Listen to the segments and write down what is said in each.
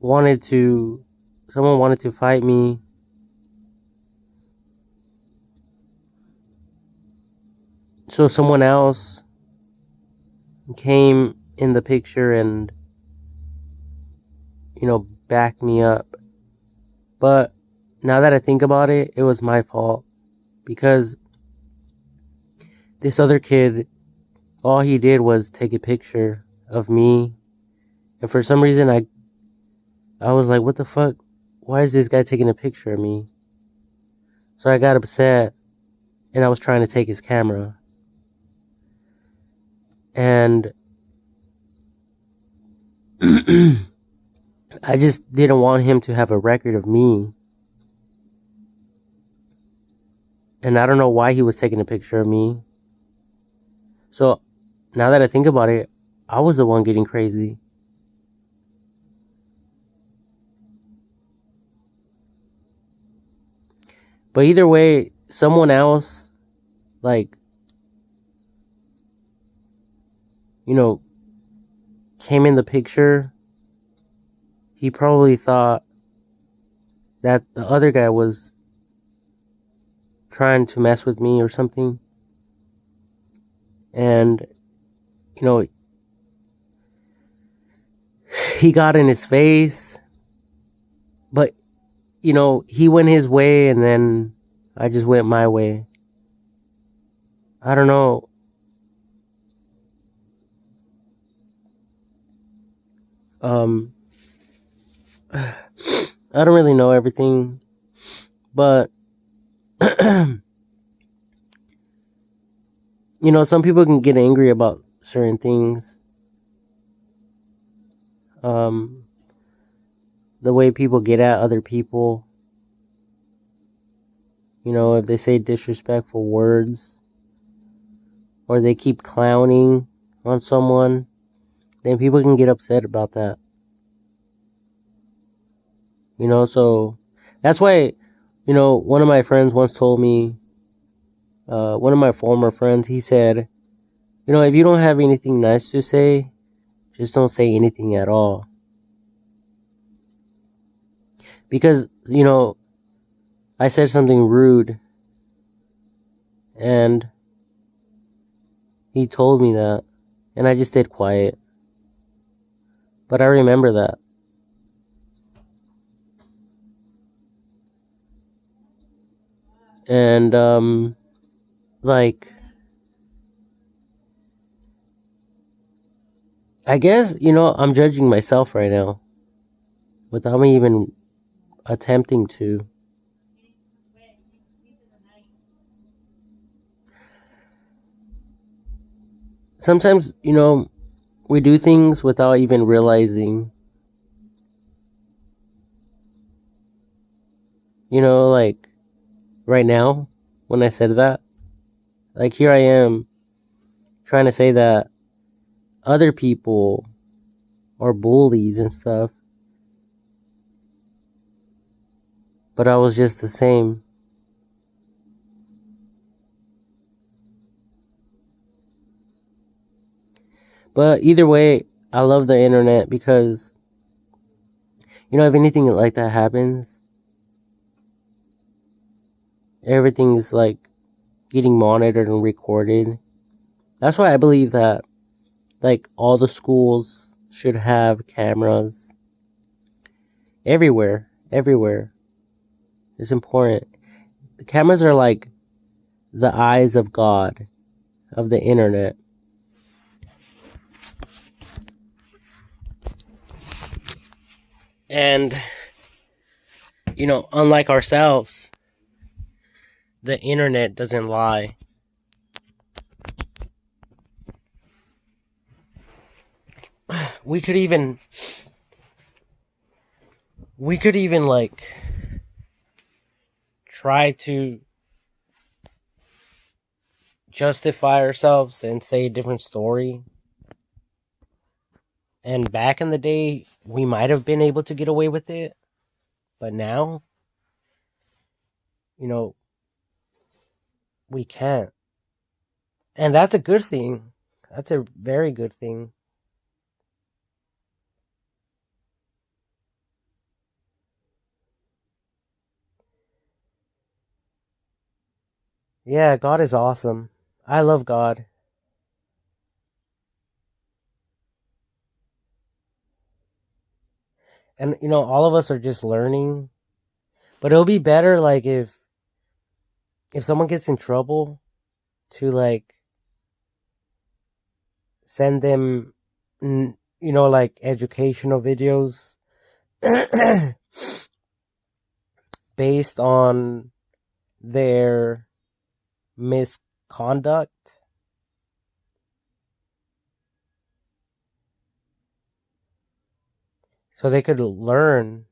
wanted to, someone wanted to fight me. So someone else came in the picture and, backed me up. But now that I think about it, it was my fault because this other kid, all he did was take a picture of me. And for some reason, I was like, what the fuck? Why is this guy taking a picture of me? So I got upset and I was trying to take his camera. And I just didn't want him to have a record of me. And I don't know why he was taking a picture of me. So now that I think about it, I was the one getting crazy. But either way, someone else, like, came in the picture. He probably thought that the other guy was trying to mess with me or something. And, he got in his face. But, he went his way and then I just went my way. I don't know. I don't really know everything, but some people can get angry about certain things. The way people get at other people, if they say disrespectful words or they keep clowning on someone, then people can get upset about that. So that's why, one of my friends once told me, one of my former friends, he said, if you don't have anything nice to say, just don't say anything at all. Because, I said something rude and he told me that and I just stayed quiet. But I remember that. And, I guess, I'm judging myself right now without me even attempting to. Sometimes, we do things without even realizing. Like right now, when I said that, like here I am trying to say that other people are bullies and stuff. But I was just the same. But either way, I love the internet because, if anything like that happens, everything's like getting monitored and recorded. That's why I believe that, like, all the schools should have cameras everywhere. Everywhere. It's important. The cameras are like the eyes of God, of the internet. And, unlike ourselves, the internet doesn't lie. We could even like try to justify ourselves and say a different story. And back in the day, we might have been able to get away with it. But now, we can't. And that's a good thing. That's a very good thing. Yeah, God is awesome. I love God. And all of us are just learning. But it'll be better like if someone gets in trouble to like send them like educational videos based on their misconduct, so they could learn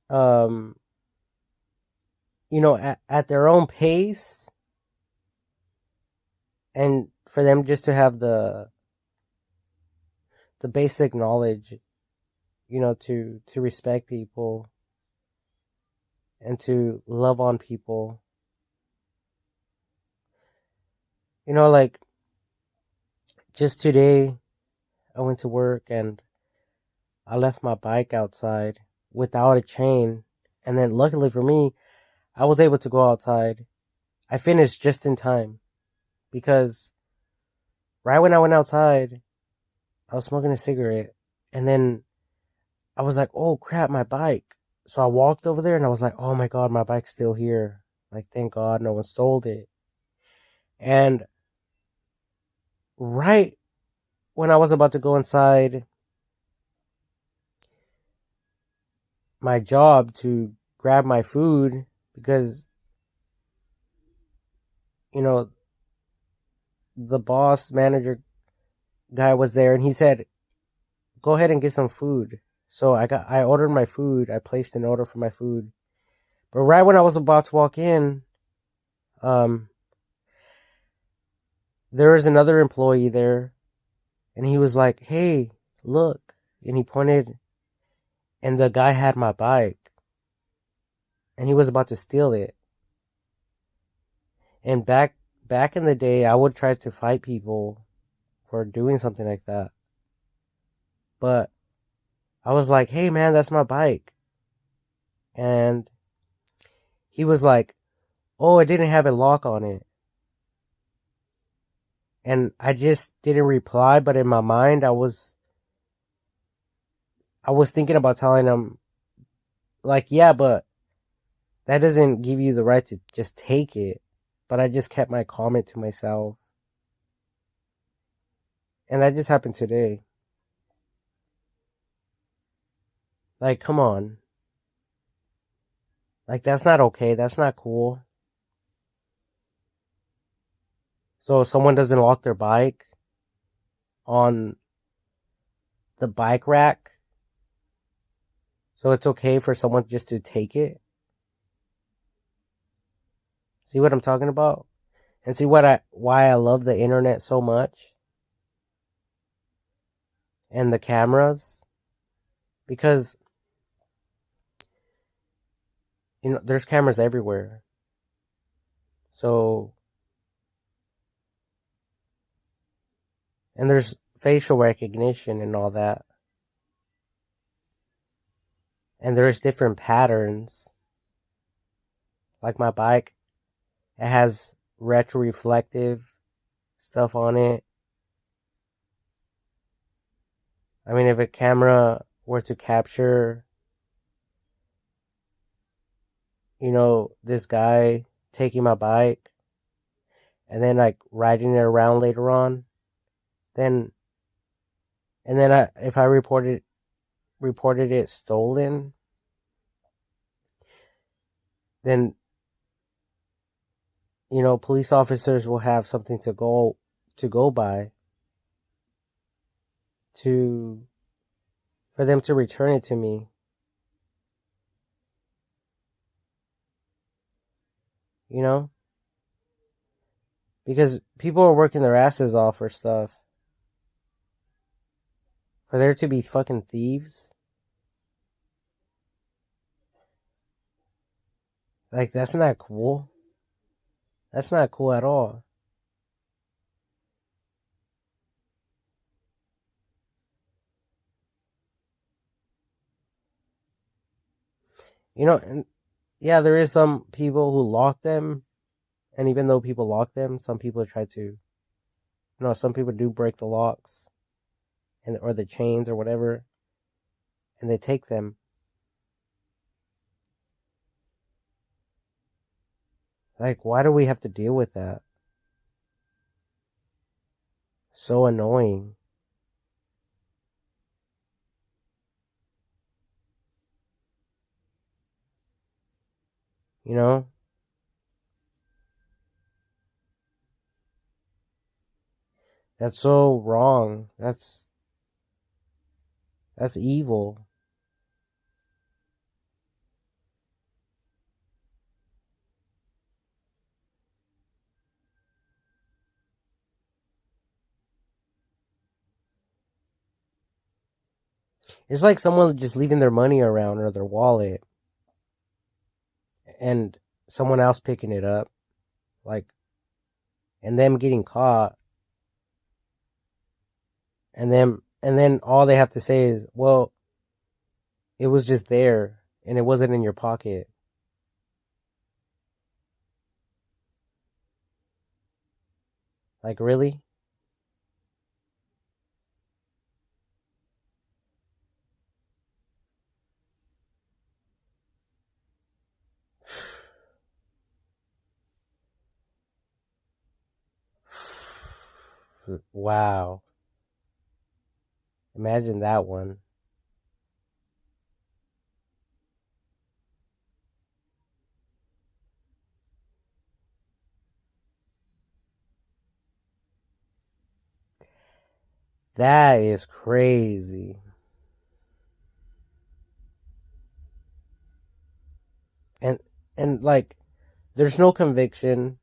um at their own pace, and for them just to have the basic knowledge, to respect people and to love on people. Like just today I went to work and I left my bike outside without a chain, and then luckily for me I was able to go outside. I finished just in time because right when I went outside I was smoking a cigarette, and then I was like, oh crap, my bike. So I walked over there and I was like, oh my God, my bike's still here. Like, thank God no one stole it. And right when I was about to go inside my job to grab my food, because, you know, the boss manager guy was there and he said, go ahead and get some food. So I ordered my food. I placed an order for my food. But right when I was about to walk in, um, there was another employee there, and he was like, hey, look. And he pointed, and the guy had my bike, and he was about to steal it. And back in the day, I would try to fight people for doing something like that. But I was like, hey man, that's my bike. And he was like, oh, it didn't have a lock on it. And I just didn't reply, but in my mind I was thinking about telling him, like, yeah, but that doesn't give you the right to just take it. But I just kept my comment to myself. And that just happened today. Like, come on. Like, that's not okay. That's not cool. So if someone doesn't lock their bike on the bike rack, so it's okay for someone just to take it. See what I'm talking about? And see why I love the internet so much and the cameras, because there's cameras everywhere. So, and there's facial recognition and all that. And there's different patterns. Like my bike, it has retroreflective stuff on it. I mean, if a camera were to capture, this guy taking my bike and then like riding it around later on, then and then if I reported it stolen, then police officers will have something to go by to for them to return it to me. You know, because people are working their asses off for stuff. For there to be fucking thieves, like that's not cool. That's not cool at all. And yeah, there is some people who lock them, and even though people lock them, some people try to, some people do break the locks and or the chains or whatever, and they take them. Like, why do we have to deal with that? So annoying. You know? That's so wrong. That's evil. It's like someone just leaving their money around or their wallet and someone else picking it up, like, and them getting caught, and then all they have to say is, well, it was just there and it wasn't in your pocket. Like, really? Wow. Imagine that one. That is crazy. And and like there's no conviction.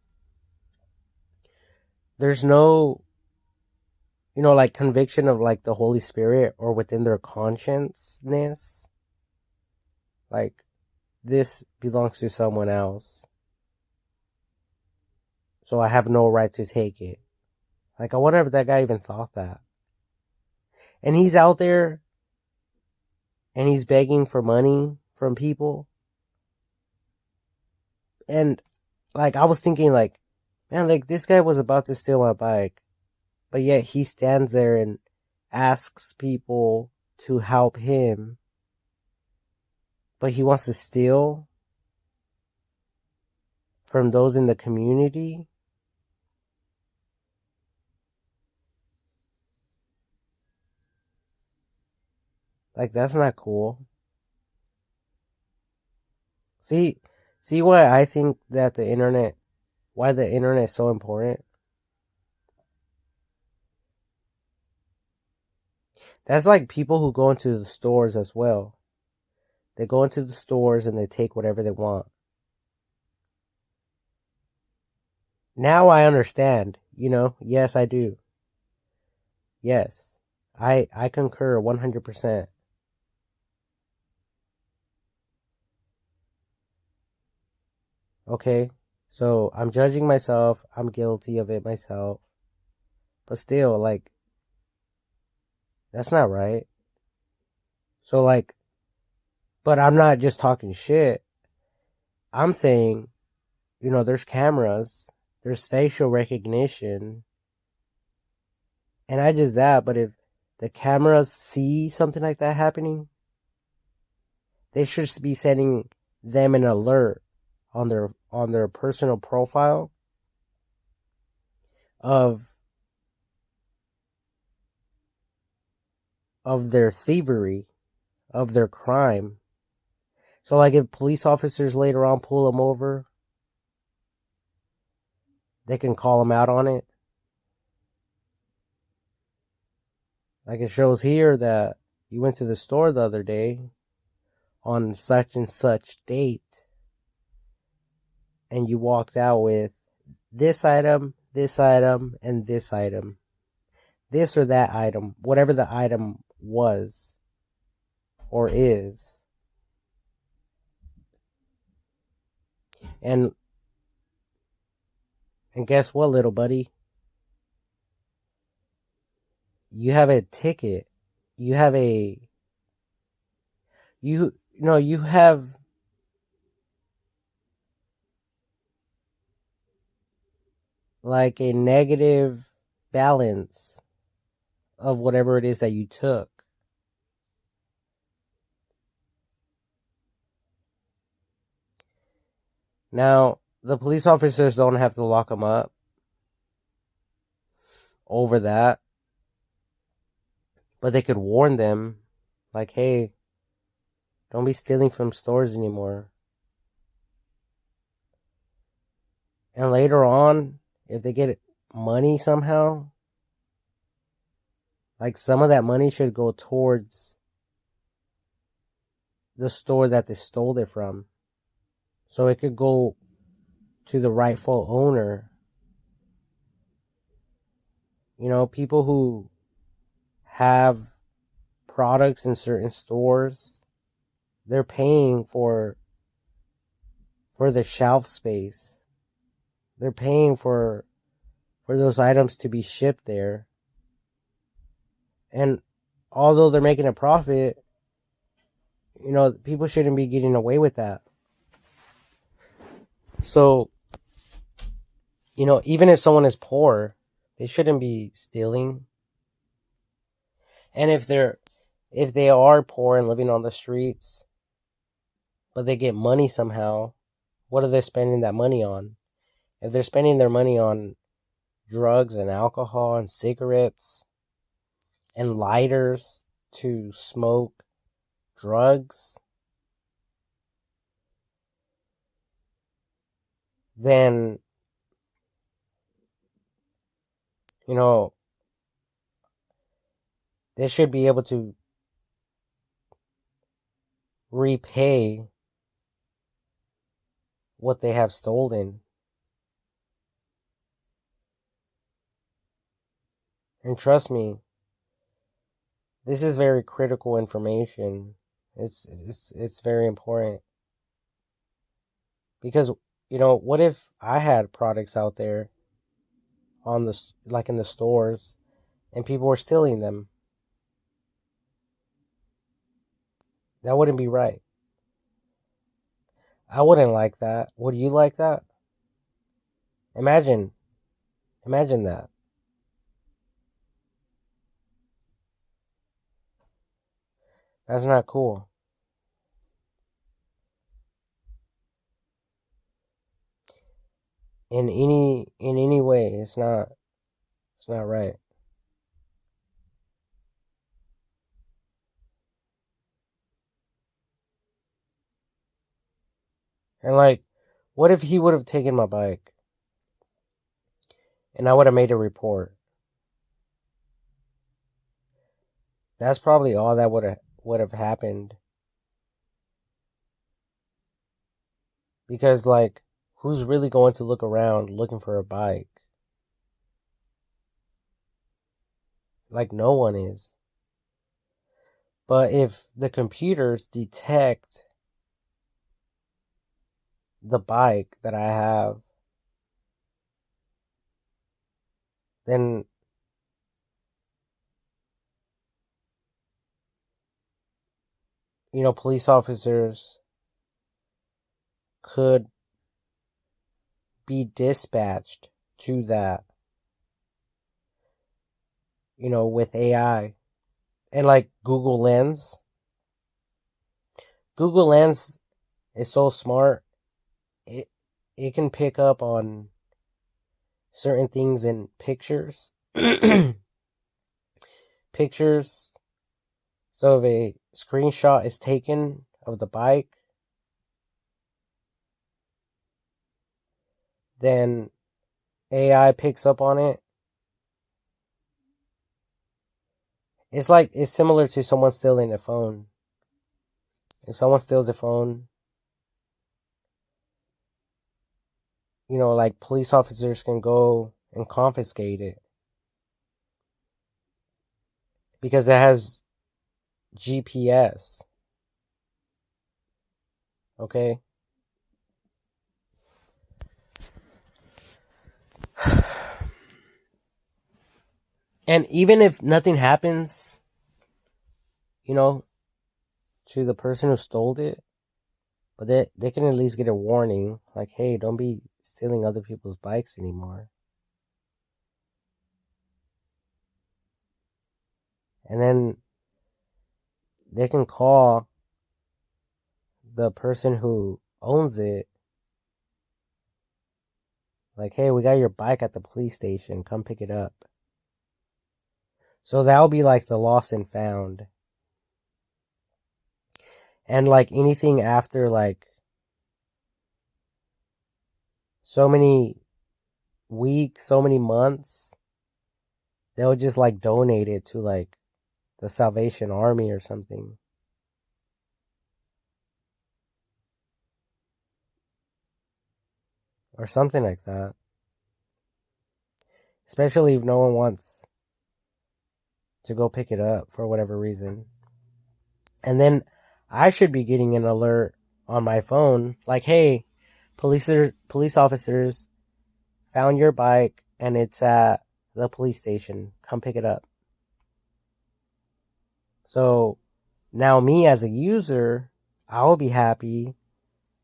There's no, like conviction of like the Holy Spirit or within their consciousness. Like, this belongs to someone else. So I have no right to take it. Like, I wonder if that guy even thought that. And he's out there and he's begging for money from people. And like, I was thinking, like, man, like, this guy was about to steal my bike, but yet he stands there and asks people to help him, but he wants to steal from those in the community. Like, that's not cool. See, see why I think that why the internet is so important? That's like people who go into the stores as well. They go into the stores and they take whatever they want. Now I understand, yes, I do. Yes, I concur 100%. Okay, so I'm judging myself. I'm guilty of it myself. But still, like, that's not right. So, like, but I'm not just talking shit. I'm saying, there's cameras, there's facial recognition, and I just that. But if the cameras see something like that happening, they should be sending them an alert on their personal profile of their thievery, of their crime. So, like, if police officers later on pull them over, they can call them out on it. Like, it shows here that you went to the store the other day on such and such date, and you walked out with this item, and this item, this or that item, whatever the item was or is. And guess what, little buddy? You have a ticket. You have a you no, you have like a negative balance of whatever it is that you took. Now, the police officers don't have to lock them up over that, but they could warn them, like, hey, don't be stealing from stores anymore. And later on, if they get money somehow, like some of that money should go towards the store that they stole it from. So it could go to the rightful owner. You know, people who have products in certain stores, they're paying for the shelf space. They're paying for those items to be shipped there. And although they're making a profit, you know, people shouldn't be getting away with that. So, you know, even if someone is poor, they shouldn't be stealing. And if they are poor and living on the streets, but they get money somehow, what are they spending that money on? If they're spending their money on drugs and alcohol and cigarettes and lighters to smoke drugs, then, you know, they should be able to repay what they have stolen. And trust me, this is very critical information. It's very important. Because, you know, what if I had products out there on the, like in the stores, and people were stealing them? That wouldn't be right. I wouldn't like that. Would you like that? Imagine that. That's not cool. In any way, it's not right. And like, what if he would have taken my bike and I would have made a report? That's probably all that would have happened. Because like, who's really going to look around looking for a bike? Like, no one is. But if the computers detect the bike that I have, then you know, police officers could be dispatched to that, you know, with AI. And like Google Lens is so smart. It can pick up on certain things in pictures. Pictures. So if a screenshot is taken of the bike, then AI picks up on it. It's similar to someone stealing a phone. If someone steals a phone, you know, like police officers can go and confiscate it because it has GPS. Okay? And even if nothing happens, you know, to the person who stole it, but they can at least get a warning like, hey, don't be stealing other people's bikes anymore. And then they can call the person who owns it, like, hey, we got your bike at the police station, come pick it up. So that'll be like the lost and found. And like anything after like so many weeks, so many months, they'll just like donate it to like the Salvation Army or something. Or something like that. Especially if no one wants to go pick it up for whatever reason. And then I should be getting an alert on my phone like, hey, police officers found your bike and it's at the police station. Come pick it up. So now me as a user, I will be happy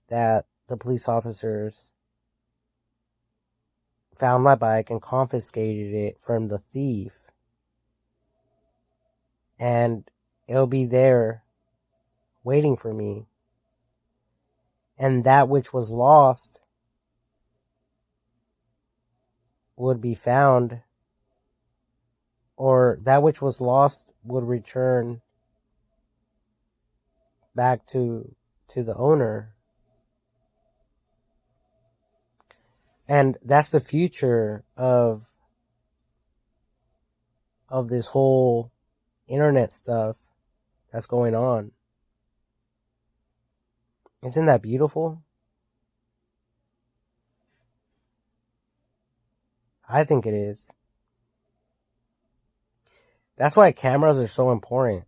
that the police officers found my bike and confiscated it from the thief. And it'll be there waiting for me. And that which was lost would be found, or that which was lost would return back to the owner. And that's the future of this whole internet stuff that's going on. Isn't that beautiful? I think it is. That's why cameras are so important,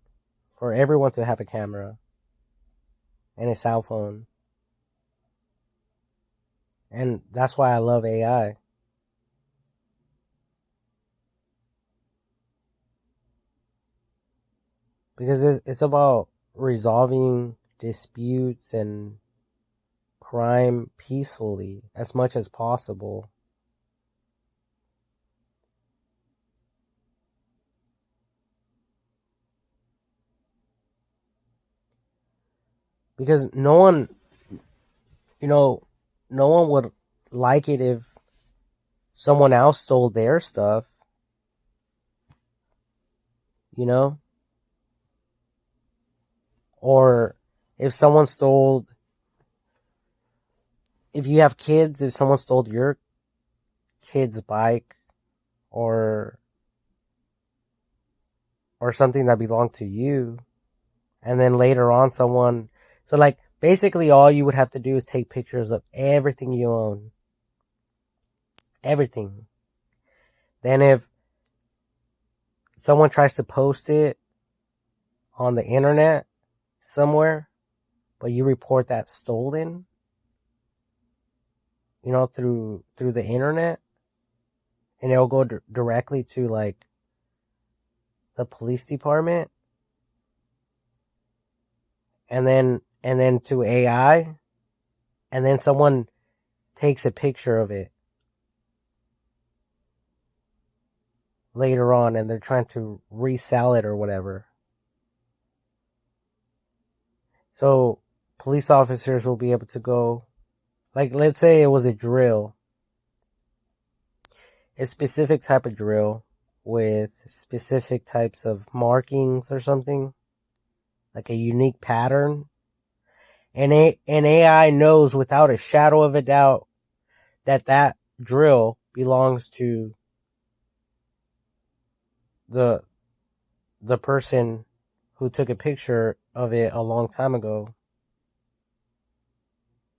for everyone to have a camera and a cell phone. And that's why I love AI. Because it's about resolving disputes and crime peacefully as much as possible. Because no one would like it if someone else stole their stuff, you know? Or if someone stole, if you have kids, if someone stole your kid's bike or something that belonged to you, and then later on so like basically all you would have to do is take pictures of everything you own. Everything. Then if someone tries to post it on the internet somewhere, but you report that stolen, through the internet, and it'll go directly to like the police department, and then to AI, and then someone takes a picture of it later on and they're trying to resell it or whatever. So police officers will be able to go, like, let's say it was a drill, a specific type of drill with specific types of markings or something, like a unique pattern. And an AI knows without a shadow of a doubt that drill belongs to the person who took a picture of it a long time ago.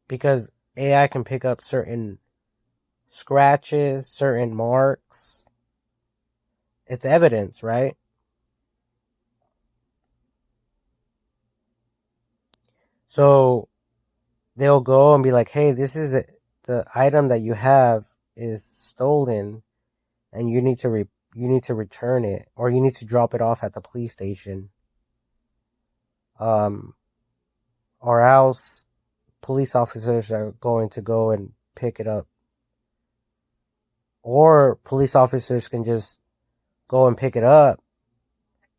Because AI can pick up certain scratches, certain marks. It's evidence, right? So they'll go and be like, hey, this is the item that you have is stolen, and you need to return it, or you need to drop it off at the police station. Or else police officers are going to go and pick it up. Or police officers can just go and pick it up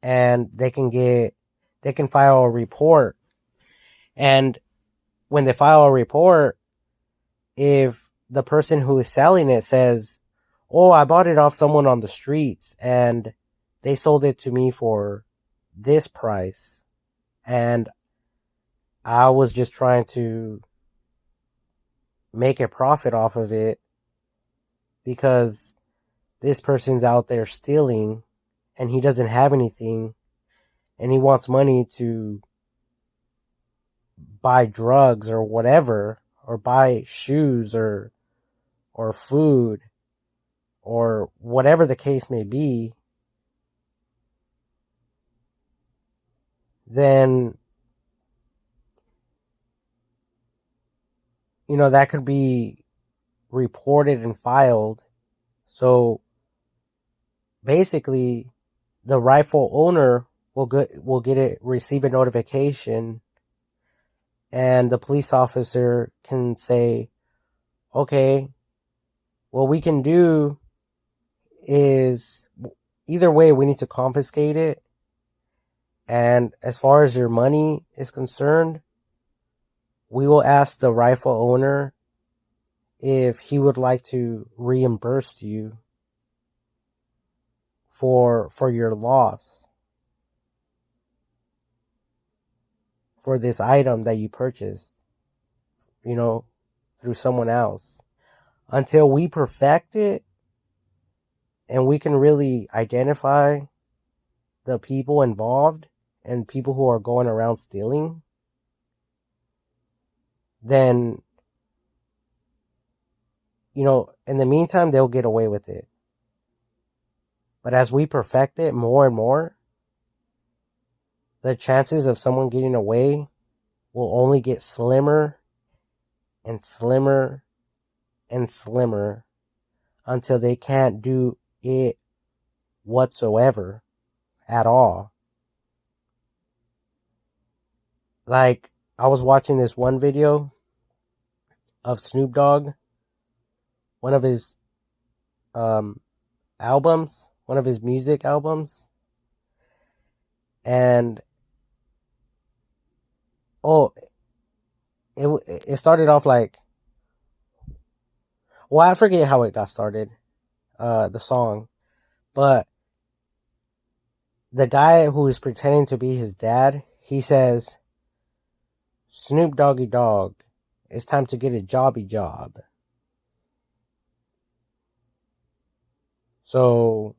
and they can file a report. And when they file a report, if the person who is selling it says, "Oh, I bought it off someone on the streets and they sold it to me for this price, and I was just trying to make a profit off of it because this person's out there stealing and he doesn't have anything and he wants money to buy drugs or whatever, or buy shoes or food or whatever the case may be," then that could be reported and filed. So basically, the rightful owner receive a notification, and the police officer can say, "Okay, what we can do is, either way, we need to confiscate it. And as far as your money is concerned, we will ask the rightful owner if he would like to reimburse you for your loss for this item that you purchased, through someone else. Until we perfect it and we can really identify the people involved and people who are going around stealing, then, in the meantime, they'll get away with it. But as we perfect it more and more, the chances of someone getting away will only get slimmer and slimmer and slimmer until they can't do it whatsoever at all. Like, I was watching this one video of Snoop Dogg, one of his albums, one of his music albums, and it started off like, well, I forget how it got started, the song, but the guy who is pretending to be his dad, he says, "Snoop Doggy Dogg, it's time to get a jobby job." So,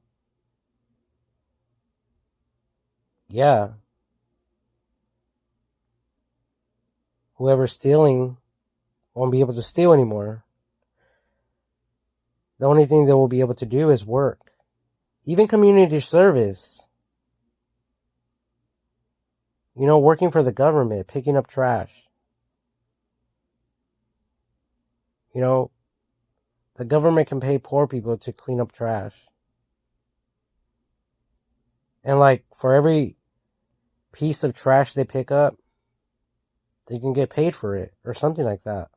yeah, whoever's stealing won't be able to steal anymore. The only thing they will be able to do is work. Even community service. Working for the government, picking up trash. The government can pay poor people to clean up trash. And like, for every piece of trash they pick up, they can get paid for it or something like that.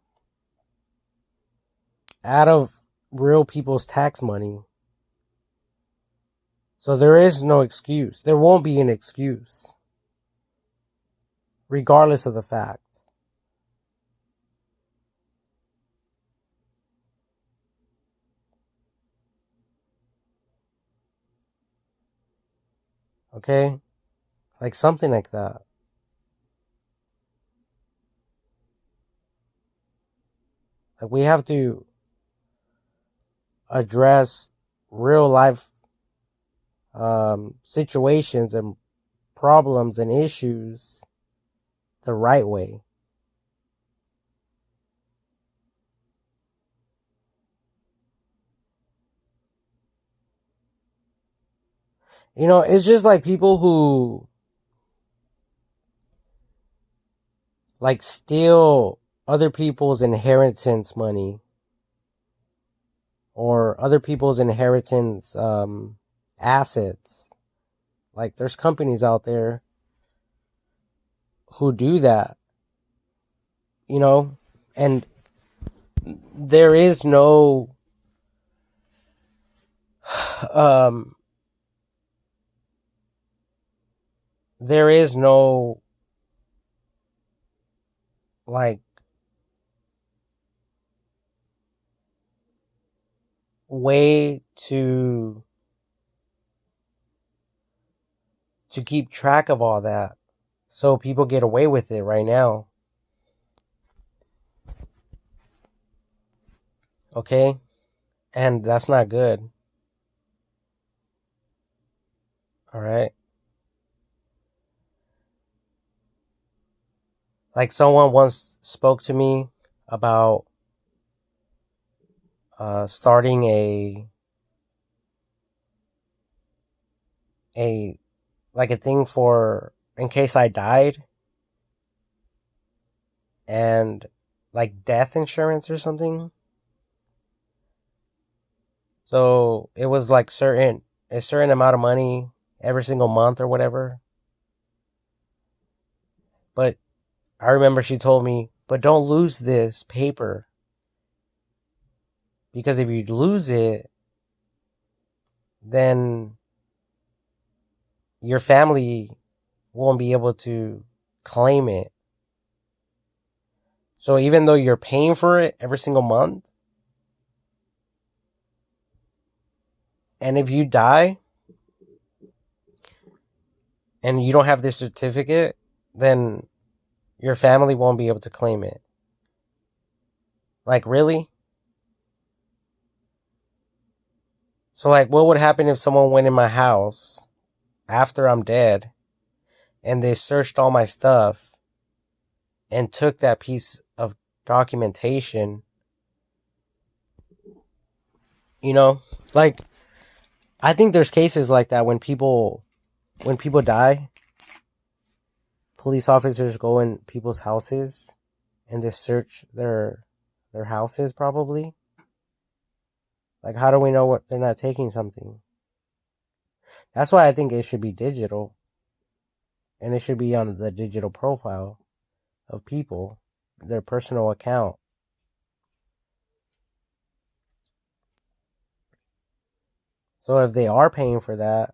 Out of real people's tax money. So there is no excuse. There won't be an excuse. Regardless of the fact. Okay? Like something like that. Like, we have to address real life situations and problems and issues the right way. It's just like people who like steal other people's inheritance money or other people's inheritance assets. Like, there's companies out there who do that, and there is no there is no, like, way to keep track of all that. So people get away with it right now. Okay? And that's not good. All right? Like, someone once spoke to me about starting a like a thing for in case I died, and like death insurance or something. So it was like a certain amount of money every single month or whatever. But I remember she told me, but don't lose this paper, because if you lose it, then your family won't be able to claim it. So even though you're paying for it every single month, and if you die and you don't have this certificate, then your family won't be able to claim it. Like, really? So, like, what would happen if someone went in my house after I'm dead and they searched all my stuff and took that piece of documentation? You know, like, I think there's cases like that when people die, police officers go in people's houses and they search their houses, probably. Like, how do we know what they're not taking something? That's why I think it should be digital, and it should be on the digital profile of people, their personal account. So if they are paying for that,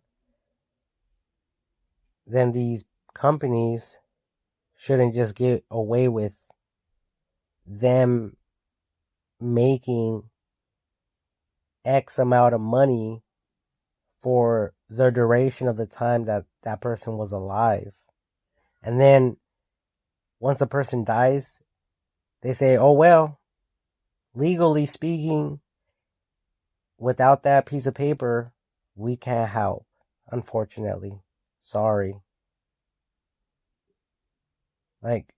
then these companies shouldn't just get away with them making X amount of money for the duration of the time that that person was alive. And then once the person dies, they say, oh, well, legally speaking, without that piece of paper, we can't help. Unfortunately. Sorry. Like,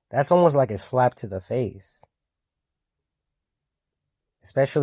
that's almost like a slap to the face. Especially